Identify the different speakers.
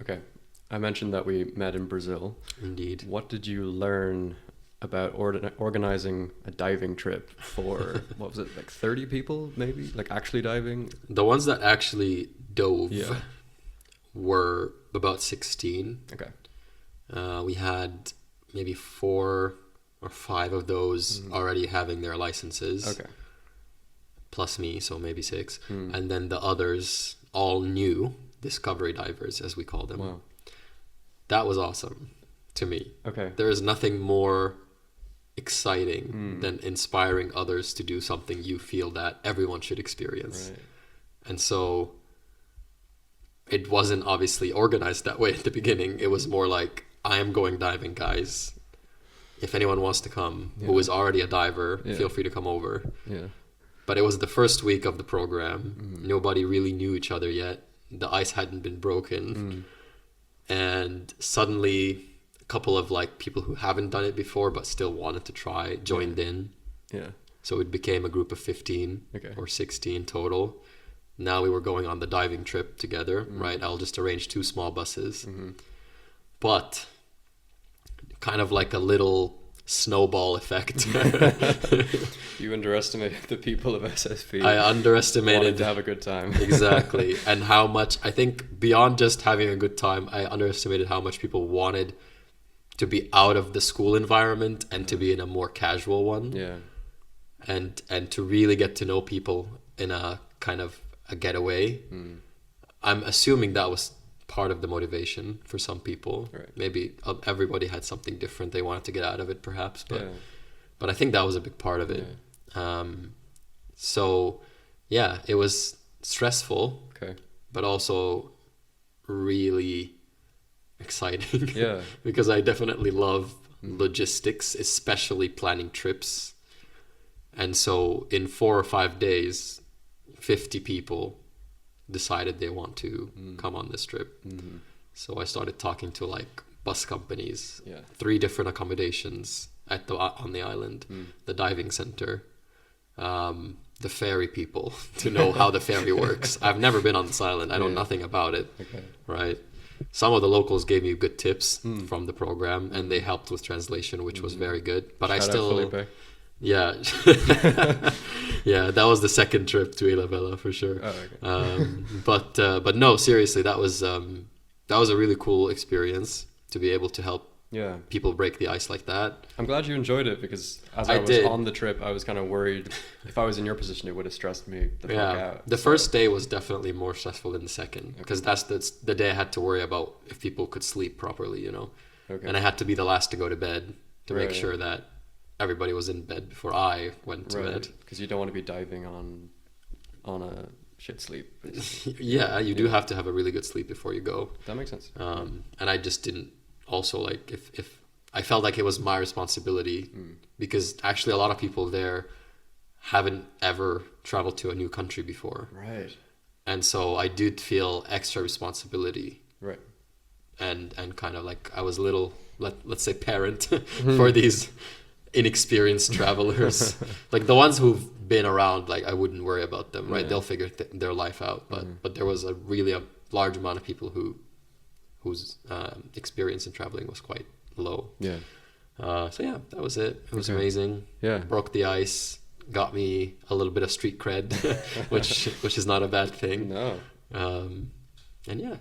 Speaker 1: Okay. I mentioned that we met in Brazil.
Speaker 2: Indeed.
Speaker 1: What did you learn about organizing a diving trip for, what was it, like 30 people maybe? Like actually diving?
Speaker 2: The ones that actually dove
Speaker 1: Yeah.
Speaker 2: were about 16.
Speaker 1: Okay.
Speaker 2: We had maybe 4 or 5 of those already having their licenses.
Speaker 1: Okay.
Speaker 2: Plus me, so maybe 6.
Speaker 1: Mm.
Speaker 2: And then the others, all new discovery divers, as we call them.
Speaker 1: Wow.
Speaker 2: That was awesome to me.
Speaker 1: Okay.
Speaker 2: There is nothing more exciting than inspiring others to do something you feel that everyone should experience.
Speaker 1: Right.
Speaker 2: And so it wasn't obviously organized that way at the beginning. It was more like, I am going diving, guys. If anyone wants to come, who is already a diver, feel free to come over.
Speaker 1: Yeah.
Speaker 2: But it was the first week of the program. Nobody really knew each other yet. The ice hadn't been broken. And suddenly a couple of like people who haven't done it before but still wanted to try joined in.
Speaker 1: Yeah.
Speaker 2: So it became a group of 15 or 16 total. Now we were going on the diving trip together, right? I'll just arrange 2 small buses. But kind of like a little snowball effect.
Speaker 1: You underestimated the people of SSP.
Speaker 2: I underestimated
Speaker 1: wanted to have a good time.
Speaker 2: Exactly. And how much, I think beyond just having a good time, I underestimated how much people wanted to be out of the school environment and to be in a more casual one.
Speaker 1: Yeah.
Speaker 2: And to really get to know people in a kind of a getaway. I'm assuming that was part of the motivation for some people.
Speaker 1: Right.
Speaker 2: Maybe everybody had something different they wanted to get out of it, perhaps. But
Speaker 1: Yeah.
Speaker 2: I think that was a big part of it. So yeah, it was stressful,
Speaker 1: Okay.
Speaker 2: but also really exciting.
Speaker 1: Yeah.
Speaker 2: Because I definitely love logistics, especially planning trips. And so in 4 or 5 days, 50 people decided they want to come on this trip. So I started talking to like bus companies, 3 different accommodations on the island, the diving center, the ferry people to know how the ferry works. I've never been on this island. I know nothing about it.
Speaker 1: Okay.
Speaker 2: Right. Some of the locals gave me good tips from the program, and they helped with translation, which was very good. But
Speaker 1: Shout
Speaker 2: I
Speaker 1: out
Speaker 2: still,
Speaker 1: Felipe.
Speaker 2: yeah, yeah, that was the second trip to Ilhabela for sure.
Speaker 1: Oh, okay.
Speaker 2: But no, seriously, that was a really cool experience to be able to help
Speaker 1: Yeah.
Speaker 2: people break the ice like that.
Speaker 1: I'm glad you enjoyed it, because as
Speaker 2: I
Speaker 1: I was
Speaker 2: did.
Speaker 1: on the trip, I was kind of worried if I was in your position, it would have stressed me the fuck out.
Speaker 2: The first day was definitely more stressful than the second, because that's the day I had to worry about if people could sleep properly, you know.
Speaker 1: Okay.
Speaker 2: And I had to be the last to go to bed to make
Speaker 1: Right.
Speaker 2: sure that everybody was in bed before I went to bed.
Speaker 1: Because you don't want to be diving on a shit sleep.
Speaker 2: Yeah, you do have to have a really good sleep before you go.
Speaker 1: That makes sense.
Speaker 2: And I just didn't also like if I felt like it was my responsibility, because actually a lot of people there haven't ever traveled to a new country before.
Speaker 1: Right.
Speaker 2: And so I did feel extra responsibility.
Speaker 1: Right.
Speaker 2: And kind of like I was a little, let's say, parent for these inexperienced travelers. Like the ones who've been around, like I wouldn't worry about them, right?
Speaker 1: Yeah.
Speaker 2: They'll figure their life out. But there was a large amount of people whose experience in traveling was quite low.
Speaker 1: Yeah.
Speaker 2: So yeah, that was it. It was
Speaker 1: Okay.
Speaker 2: amazing.
Speaker 1: Yeah.
Speaker 2: Broke the ice, got me a little bit of street cred, which is not a bad thing.
Speaker 1: No.
Speaker 2: And yeah.